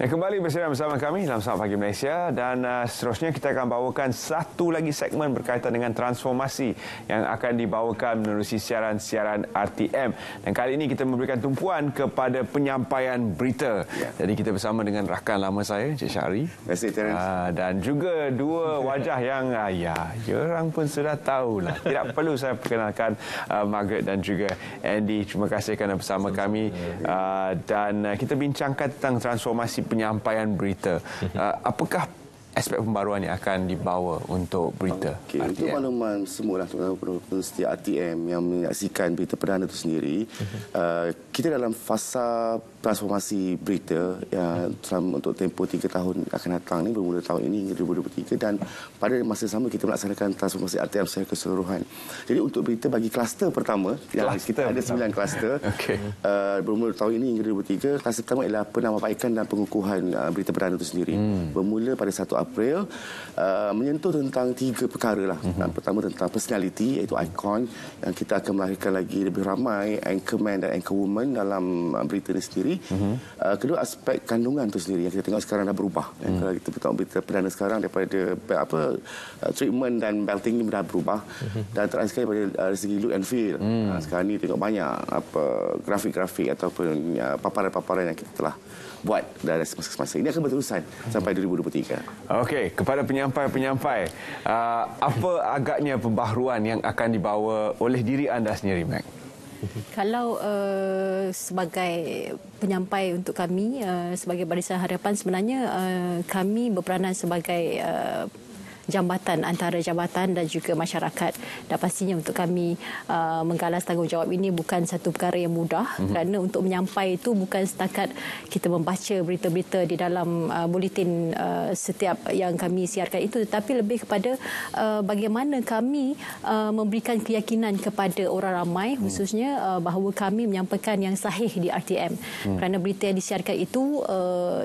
Dan kembali bersama kami dalam Selamat Pagi Malaysia dan seterusnya kita akan bawakan satu lagi segmen berkaitan dengan transformasi yang akan dibawakan menerusi siaran-siaran RTM. Dan kali ini kita memberikan tumpuan kepada penyampaian berita. Jadi kita bersama dengan rakan lama saya, Encik Syahri. Terima kasih, Terence. Dan juga dua wajah yang orang pun sudah tahulah. Tidak perlu saya perkenalkan Margaret dan juga Andy. Terima kasih kerana bersama kami. Dan kita bincangkan tentang transformasi penyampaian berita. Apakah aspek pembaruan yang akan dibawa untuk berita? Untuk makluman semua setiap RTM yang menyaksikan berita perdana itu sendiri, kita dalam fasa transformasi berita yang selama untuk tempoh 3 tahun akan datang ni, bermula tahun ini hingga 2023, dan pada masa sama kita melaksanakan transformasi RTM secara keseluruhan. Jadi untuk berita bagi kluster pertama, kita ada 9 kluster. Bermula tahun ini hingga 2023, kluster pertama ialah penambahbaikan dan pengukuhan berita perdana itu sendiri. Bermula pada 1 April, menyentuh tentang 3 perkara lah. Pertama tentang personality, iaitu ikon, yang kita akan melahirkan lagi lebih ramai anchorman dan anchorwoman dalam berita ini sendiri. Kedua, aspek kandungan itu sendiri yang kita tengok sekarang dah berubah. Kalau kita tengok berita perdana sekarang, daripada treatment dan belting ini dah berubah. Dan terakhir sekali pada segi look and feel. Sekarang ni tengok banyak grafik-grafik ataupun paparan-paparan yang kita telah buat dari masa-masa. Ini akan berterusan sampai 2023. Okey, kepada penyampai-penyampai, apa agaknya pembaharuan yang akan dibawa oleh diri anda sendiri, Mac? Kalau sebagai penyampai untuk kami, sebagai Barisan Harapan, sebenarnya kami berperanan sebagai jambatan antara jabatan dan juga masyarakat, dan pastinya untuk kami menggalas tanggungjawab ini bukan satu perkara yang mudah, kerana untuk menyampai itu bukan setakat kita membaca berita-berita di dalam buletin setiap yang kami siarkan itu, tetapi lebih kepada bagaimana kami memberikan keyakinan kepada orang ramai, khususnya bahawa kami menyampaikan yang sahih di RTM. Kerana berita yang disiarkan itu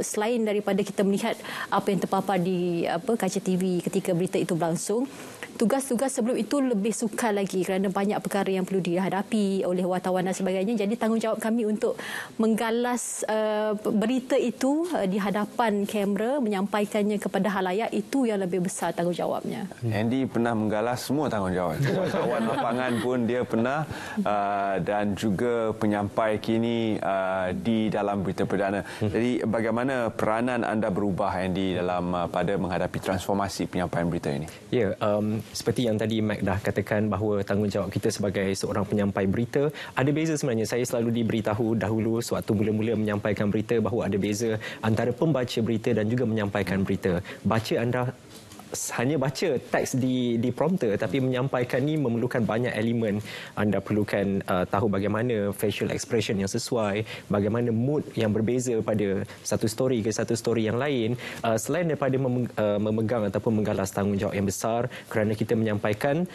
selain daripada kita melihat apa yang terpapar di kaca TV ketika berita itu berlangsung, tugas-tugas sebelum itu lebih sukar lagi kerana banyak perkara yang perlu dihadapi oleh wartawan dan sebagainya. Jadi tanggungjawab kami untuk menggalas berita itu di hadapan kamera, menyampaikannya kepada halayak, itu yang lebih besar tanggungjawabnya. Andy pernah menggalas semua tanggungjawab. Kawan lapangan pun dia pernah, dan juga penyampai kini di dalam berita perdana. Jadi bagaimana peranan anda berubah, Andy, dalam pada menghadapi transformasi penyampaian berita ini? Ya, seperti yang tadi Mac dah katakan bahawa tanggungjawab kita sebagai seorang penyampai berita ada beza sebenarnya. Saya selalu diberitahu dahulu sewaktu mula-mula menyampaikan berita bahawa ada beza antara pembaca berita dan juga menyampaikan berita. Baca anda hanya baca teks di prompter, tapi menyampaikan ni memerlukan banyak elemen. Anda perlukan tahu bagaimana facial expression yang sesuai, bagaimana mood yang berbeza pada satu story ke satu story yang lain. Selain daripada memegang ataupun menggalas tanggungjawab yang besar kerana kita menyampaikan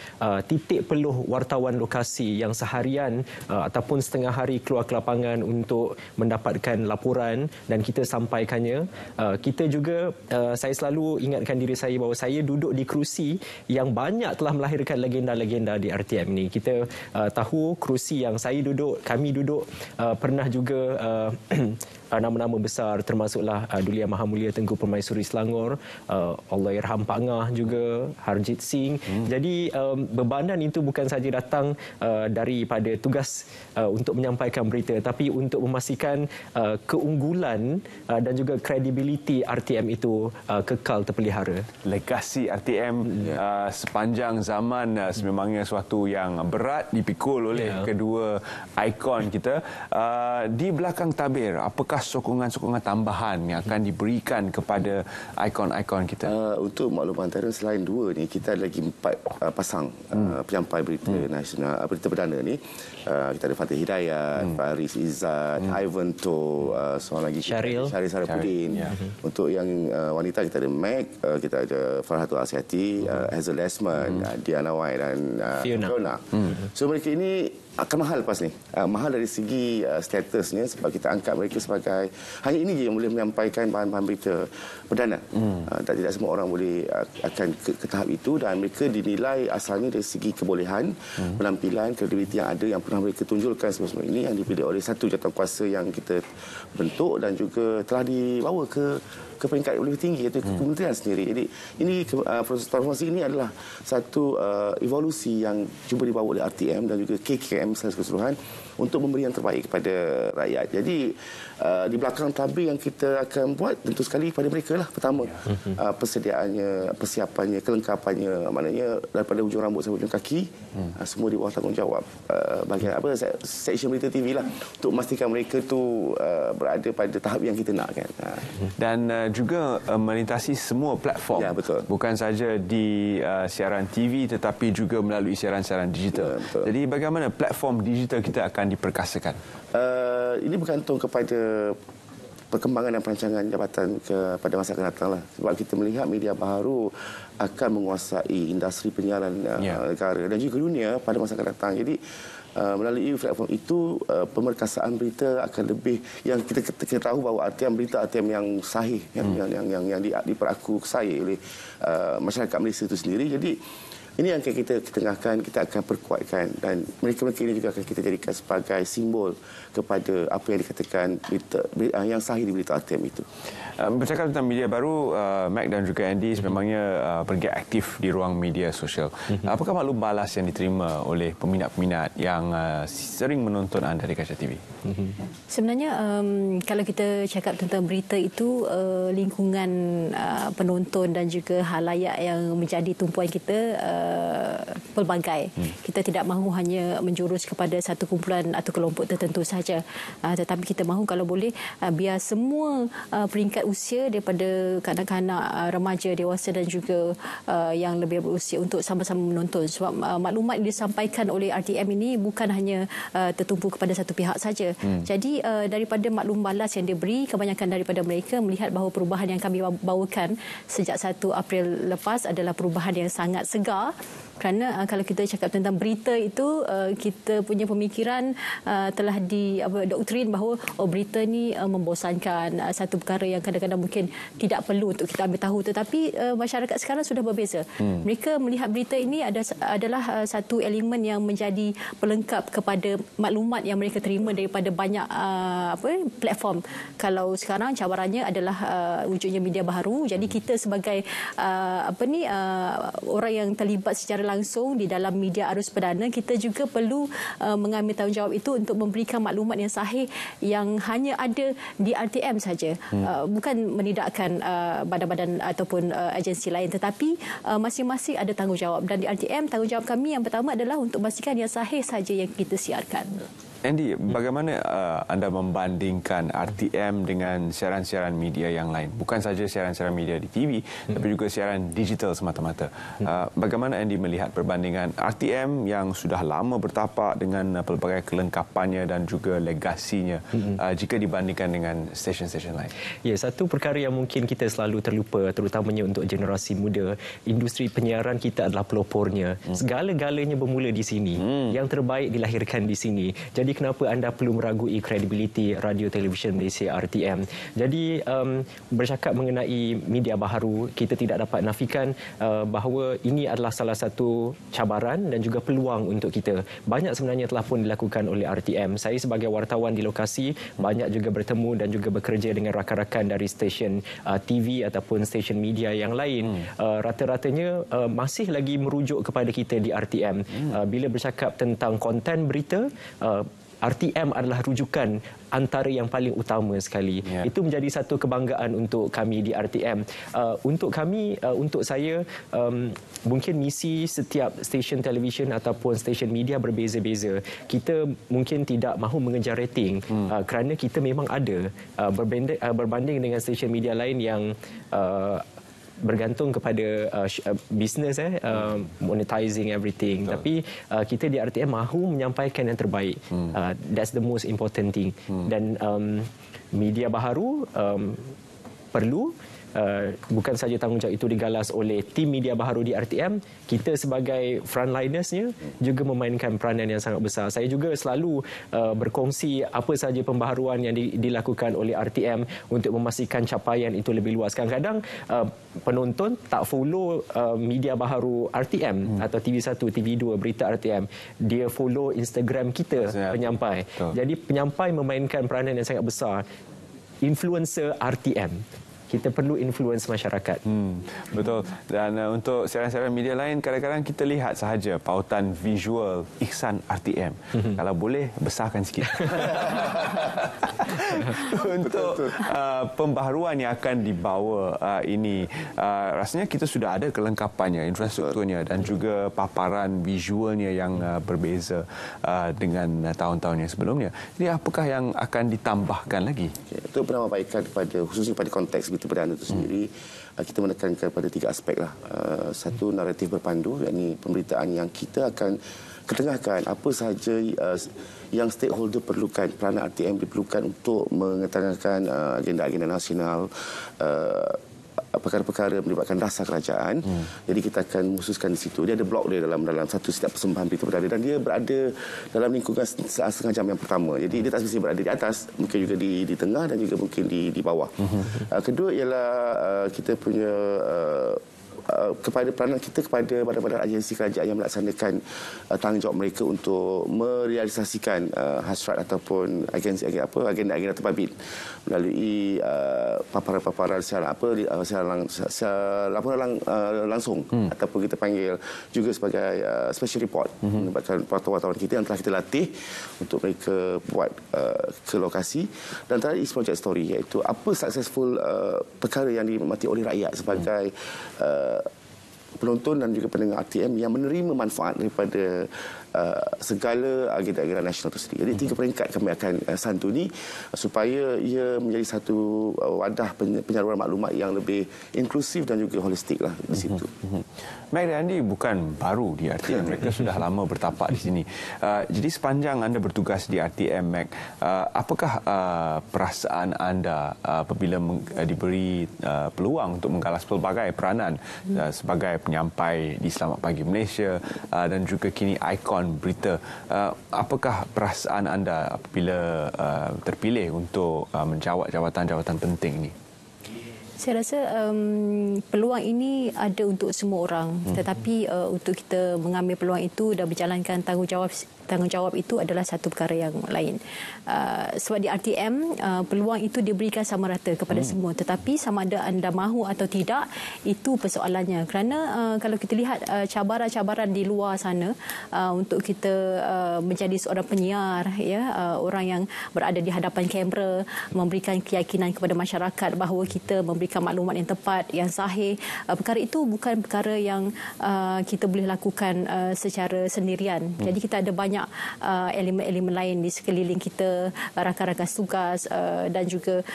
titik peluh wartawan lokasi yang seharian ataupun setengah hari keluar ke lapangan untuk mendapatkan laporan dan kita sampaikannya. Kita juga, saya selalu ingatkan diri saya bahawa saya duduk di kerusi yang banyak telah melahirkan legenda-legenda di RTM ni. Kita tahu kerusi yang saya duduk, kami duduk, pernah juga nama-nama besar termasuklah Duli Yang Maha Mulia Tengku Permaisuri Selangor, Allahyarham Pak Ngah juga, Harjit Singh. Jadi bebanan itu bukan saja datang daripada tugas untuk menyampaikan berita, tapi untuk memastikan keunggulan dan juga kredibiliti RTM itu kekal terpelihara. Legasi RTM sepanjang zaman sememangnya suatu yang berat dipikul oleh kedua ikon kita. Di belakang tabir, apakah sokongan-sokongan tambahan yang akan diberikan kepada ikon-ikon kita? Untuk makluman Terence, selain dua ni, kita ada lagi 4 pasang penyampai berita nasional, berita perdana ni. Kita ada Fatih Hidayat, Faris Izzat, Ivan To, seorang lagi Syaril Sarapuddin. Untuk yang wanita kita ada Meg, kita ada Farhatul Asyati, Hazel Desmond, Diana White dan Fiona. So mereka ini akan mahal lepas ni. Mahal dari segi statusnya sebab kita angkat mereka sebagai hanya ini je yang boleh menyampaikan bahan-bahan berita perdana. Dan tidak semua orang boleh akan ke tahap itu, dan mereka dinilai asalnya dari segi kebolehan, penampilan, kredibiliti yang ada yang pernah mereka tunjukkan sebelum ini, yang dipilih oleh satu jawatankuasa yang kita bentuk dan juga telah dibawa ke peringkat lebih tinggi, iaitu kementerian sendiri. Jadi ini proses transformasi ini adalah satu evolusi yang cuba dibawa oleh RTM dan juga KKM secara keseluruhan untuk memberi yang terbaik kepada rakyat. Jadi di belakang tabir yang kita akan buat tentu sekali pada mereka lah. Pertama, persediaannya, persiapannya, kelengkapannya, maknanya daripada hujung rambut sampai hujung kaki, semua di bawah tanggungjawab bahagian section berita TV lah, untuk memastikan mereka tu berada pada tahap yang kita nak kan. Dan juga melintasi semua platform. Ya, betul. Bukan saja di siaran TV tetapi juga melalui siaran-siaran digital. Ya, jadi bagaimana platform digital kita akan diperkasakan? Ini bergantung kepada perkembangan dan perancangan jabatan pada masa akan datang lah. Sebab kita melihat media baharu akan menguasai industri penyiaran negara dan juga dunia pada masa akan datang. Jadi melalui platform itu pemerkasaan berita akan lebih, yang kita tahu bahawa berita RTM yang sahih, yang diperakui oleh masyarakat Malaysia itu sendiri. Jadi ini yang akan kita tengahkan, kita akan perkuatkan, dan mereka-mereka ini juga akan kita jadikan sebagai simbol kepada apa yang dikatakan yang sahih di berita RTM itu. Bercakap tentang media baru, Mac dan juga Andy sememangnya bergiat aktif di ruang media sosial. Apakah maklum balas yang diterima oleh peminat-peminat yang sering menonton anda di Kaca TV? Sebenarnya kalau kita cakap tentang berita itu, lingkungan penonton dan juga halayak yang menjadi tumpuan kita pelbagai. Kita tidak mahu hanya menjurus kepada satu kumpulan atau kelompok tertentu sahaja, tetapi kita mahu kalau boleh biar semua peringkat usia, daripada kanak-kanak, remaja, dewasa dan juga yang lebih berusia, untuk sama-sama menonton. Sebab maklumat yang disampaikan oleh RTM ini bukan hanya tertumpu kepada satu pihak saja. Jadi daripada maklum balas yang diberi, kebanyakan daripada mereka melihat bahawa perubahan yang kami bawakan sejak 1 April lepas adalah perubahan yang sangat segar. Kerana kalau kita cakap tentang berita itu, kita punya pemikiran telah doktrin bahawa berita ni membosankan, satu perkara yang kadang-kadang mungkin tidak perlu untuk kita ambil tahu. Tetapi masyarakat sekarang sudah berbeza. Mereka melihat berita ini adalah satu elemen yang menjadi pelengkap kepada maklumat yang mereka terima daripada banyak platform. Kalau sekarang cabarannya adalah wujudnya media baharu. Jadi kita sebagai orang yang terlibat secara langsung di dalam media arus perdana, kita juga perlu mengambil tanggungjawab itu untuk memberikan maklumat yang sahih yang hanya ada di RTM saja. Bukan menidakkan badan-badan ataupun agensi lain, tetapi masing-masing ada tanggungjawab. Dan di RTM, tanggungjawab kami yang pertama adalah untuk memastikan yang sahih saja yang kita siarkan. Andy, bagaimana anda membandingkan RTM dengan siaran-siaran media yang lain? Bukan saja siaran-siaran media di TV, tapi juga siaran digital semata-mata. Bagaimana Andy melihat perbandingan RTM yang sudah lama bertapak dengan pelbagai kelengkapannya dan juga legasinya jika dibandingkan dengan stesen-stesen lain? Ya, satu perkara yang mungkin kita selalu terlupa, terutamanya untuk generasi muda, industri penyiaran kita adalah pelopornya. Segala-galanya bermula di sini. Yang terbaik dilahirkan di sini. Jadi kenapa anda perlu meragui kredibiliti Radio Televisyen Malaysia RTM. Jadi bercakap mengenai media baharu, kita tidak dapat nafikan bahawa ini adalah salah satu cabaran dan juga peluang untuk kita. Banyak sebenarnya telah pun dilakukan oleh RTM. Saya sebagai wartawan di lokasi banyak juga bertemu dan juga bekerja dengan rakan-rakan dari stesen TV ataupun stesen media yang lain. Rata-ratanya masih lagi merujuk kepada kita di RTM. Bila bercakap tentang konten berita, RTM adalah rujukan antara yang paling utama sekali. Itu menjadi satu kebanggaan untuk kami di RTM. Untuk kami, untuk saya, mungkin misi setiap stesen televisyen ataupun stesen media berbeza-beza. Kita mungkin tidak mahu mengejar rating kerana kita memang ada berbanding dengan stesen media lain yang bergantung kepada bisnes, monetizing everything. Tapi kita di RTM mahu menyampaikan yang terbaik. That's the most important thing. Dan media baharu perlu bukan saja tanggungjawab itu digalas oleh tim media baharu di RTM, kita sebagai frontlinersnya juga memainkan peranan yang sangat besar. Saya juga selalu berkongsi apa saja pembaharuan yang dilakukan oleh RTM untuk memastikan capaian itu lebih luas. Kadang-kadang penonton tak follow media baharu RTM atau TV1, TV2, berita RTM. Dia follow Instagram kita, penyampai. Jadi penyampai memainkan peranan yang sangat besar. Influencer RTM. Kita perlu influence masyarakat. Betul. Dan untuk siaran-siaran media lain, kadang-kadang kita lihat sahaja pautan visual iksan RTM. Kalau boleh, besarkan sikit. Untuk pembaharuan yang akan dibawa ini, rasanya kita sudah ada kelengkapannya, infrastrukturnya dan juga paparan visualnya yang berbeza dengan tahun-tahun yang sebelumnya. Jadi apakah yang akan ditambahkan lagi? Untuk penambahbaikan khususnya pada konteks berita perdana itu sendiri, kita menekankan pada 3 aspek lah. Satu, naratif berpandu, yakni pemberitaan yang kita akan ketengahkan apa sahaja yang stakeholder perlukan. Peranan RTM diperlukan untuk mengetengahkan agenda-agenda nasional, perkara-perkara melibatkan dasar kerajaan. Jadi kita akan khususkan di situ. Dia ada blok dia dalam satu setiap persembahan berita perdana dan dia berada dalam lingkungan setengah jam yang pertama. Jadi dia tak semestinya berada di atas, mungkin juga di tengah dan juga mungkin di bawah. Kedua ialah kita punya kepada peranan kita kepada badan-badan agensi kerajaan yang melaksanakan tanggungjawab mereka untuk merealisasikan hasrat ataupun agenda-agenda terbabit melalui paparan-paparan secara laporan langsung ataupun kita panggil juga sebagai special report, melibatkan wartawan-wartawan kita yang telah kita latih untuk mereka buat ke lokasi. Dan tadi project story, iaitu apa successful perkara yang dinikmati oleh rakyat sebagai penonton dan juga pendengar RTM yang menerima manfaat daripada segala agenda-agenda nasional itu sendiri. Jadi 3 peringkat kami akan santuni supaya ia menjadi satu wadah penyaluran maklumat yang lebih inklusif dan juga holistik lah di situ. Mac dan Andy bukan baru di RTM. Mereka sudah lama bertapak di sini. Jadi sepanjang anda bertugas di RTM, Mac, apakah perasaan anda apabila diberi peluang untuk menggalas pelbagai peranan sebagai penyampai di Selamat Pagi Malaysia dan juga kini ikon berita, apakah perasaan anda apabila terpilih untuk menjawat jawatan-jawatan penting ini? Saya rasa peluang ini ada untuk semua orang, tetapi untuk kita mengambil peluang itu dan berjalankan tanggungjawab itu adalah satu perkara yang lain. Sebab di RTM peluang itu diberikan sama rata kepada semua, tetapi sama ada anda mahu atau tidak, itu persoalannya. Kerana kalau kita lihat cabaran-cabaran di luar sana untuk kita menjadi seorang penyiar, ya, orang yang berada di hadapan kamera, memberikan keyakinan kepada masyarakat bahawa kita memberikan maklumat yang tepat, yang sahih. Perkara itu bukan perkara yang kita boleh lakukan secara sendirian. Jadi kita ada banyak elemen-elemen lain di sekeliling kita, rakan-rakan tugas dan juga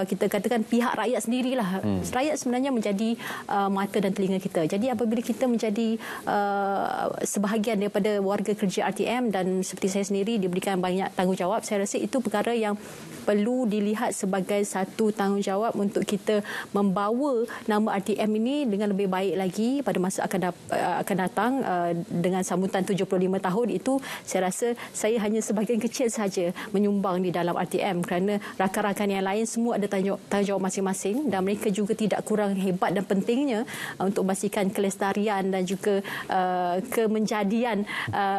kita katakan pihak rakyat sendirilah. Rakyat sebenarnya menjadi mata dan telinga kita. Jadi apabila kita menjadi sebahagian daripada warga kerja RTM dan seperti saya sendiri diberikan banyak tanggungjawab, saya rasa itu perkara yang perlu dilihat sebagai satu tanggungjawab untuk kita membawa nama RTM ini dengan lebih baik lagi pada masa akan datang. Dengan sambutan 75 tahun itu, saya rasa saya hanya sebahagian kecil sahaja menyumbang di dalam RTM, kerana rakan-rakan yang lain semua ada tanggungjawab masing-masing dan mereka juga tidak kurang hebat dan pentingnya untuk memastikan kelestarian dan juga kemenjadian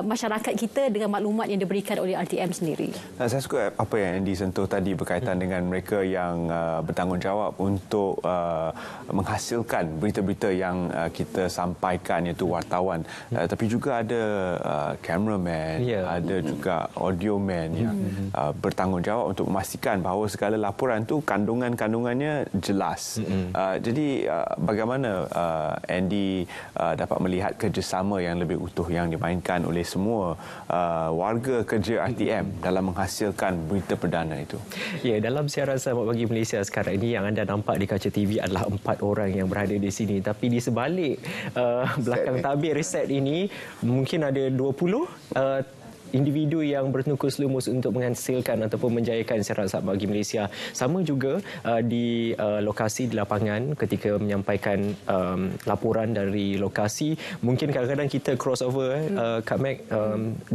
masyarakat kita dengan maklumat yang diberikan oleh RTM sendiri. Saya suka apa yang disentuh tadi berkaitan dengan mereka yang bertanggungjawab untuk menghasilkan berita-berita yang kita sampaikan, iaitu wartawan. Tapi juga ada cameraman, ada juga audio man yang bertanggungjawab untuk memastikan bahawa segala laporan tu kandungannya jelas. Jadi bagaimana Andy dapat melihat kerjasama yang lebih utuh yang dimainkan oleh semua warga kerja RTM dalam menghasilkan berita perdana itu? Ya, dalam siaran Selamat Pagi Malaysia sekarang ini, yang anda nampak di kaca TV adalah 4 orang yang berada di sini. Tapi di sebalik belakang tabir set ini mungkin ada 20 individu yang bertungkus lumus untuk menghasilkan ataupun menjayakan siaran bagi Malaysia. Sama juga di lokasi di lapangan ketika menyampaikan laporan dari lokasi, mungkin kadang-kadang kita crossover Kak Mac 2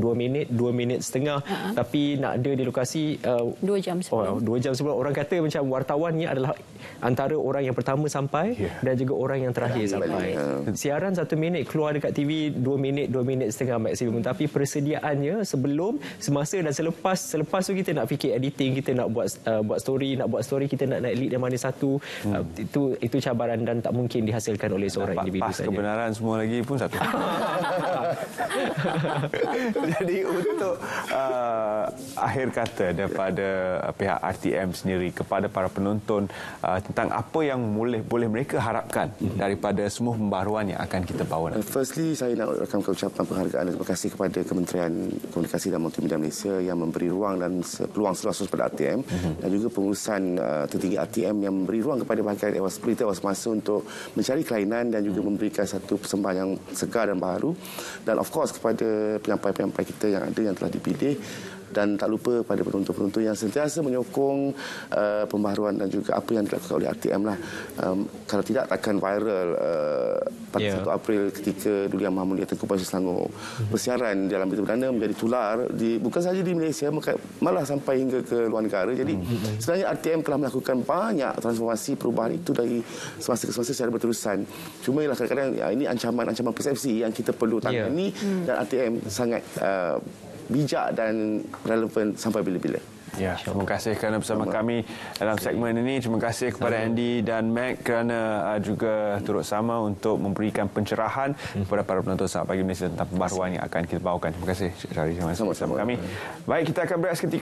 minit setengah, tapi nak ada di lokasi 2 jam sebelum. 2 jam sebelum. Orang kata macam wartawan ni adalah antara orang yang pertama sampai dan juga orang yang terakhir sampai. Siaran 1 minit, keluar dekat TV 2 minit setengah maksimum, tapi persediaannya sebelum, semasa dan selepas tu kita nak fikir editing, kita nak buat story kita nak naik lead yang mana satu. Itu cabaran dan tak mungkin dihasilkan oleh seorang individu saja. Kebenaran semua lagi pun satu. Jadi untuk akhir kata daripada pihak RTM sendiri kepada para penonton tentang apa yang boleh mereka harapkan daripada semua pembaharuan yang akan kita bawa nanti. Firstly, saya nak ucapkan penghargaan dan terima kasih kepada Kementerian Komunikasi dan Multimedia Malaysia yang memberi ruang dan peluang seluas kepada RTM dan juga pengurusan tertinggi RTM yang memberi ruang kepada bahagian Ewas Berita, Ewas Masa untuk mencari kelainan dan juga memberikan satu persembahan yang segar dan baru. Dan of course kepada penyampai-penyampai kita yang ada yang telah dipilih, dan tak lupa pada penonton-penonton yang sentiasa menyokong pembaharuan dan juga apa yang dilakukan oleh RTM lah. Kalau tidak takkan viral pada 1 April ketika Duli Yang Maha Mulia Tengku Mahathir Selangor bersiaran dalam berita perdana menjadi tular bukan sahaja di Malaysia, malah sampai hingga ke luar negara. Jadi sebenarnya RTM telah melakukan banyak transformasi perubahan itu dari semasa ke semasa secara berterusan. Cuma ialah kadang-kadang ini ancaman persepsi yang kita perlu tangani dan RTM sangat bijak dan relevan sampai bila-bila. Ya, terima kasih kerana bersama kami dalam segmen ini. Terima kasih kepada Andy dan Mac kerana juga turut sama untuk memberikan pencerahan kepada para penonton Selamat Pagi Malaysia tentang pembaharuan yang akan kita bawakan. Terima kasih Cik Syari bersama kami. Baik, kita akan berehat seketika.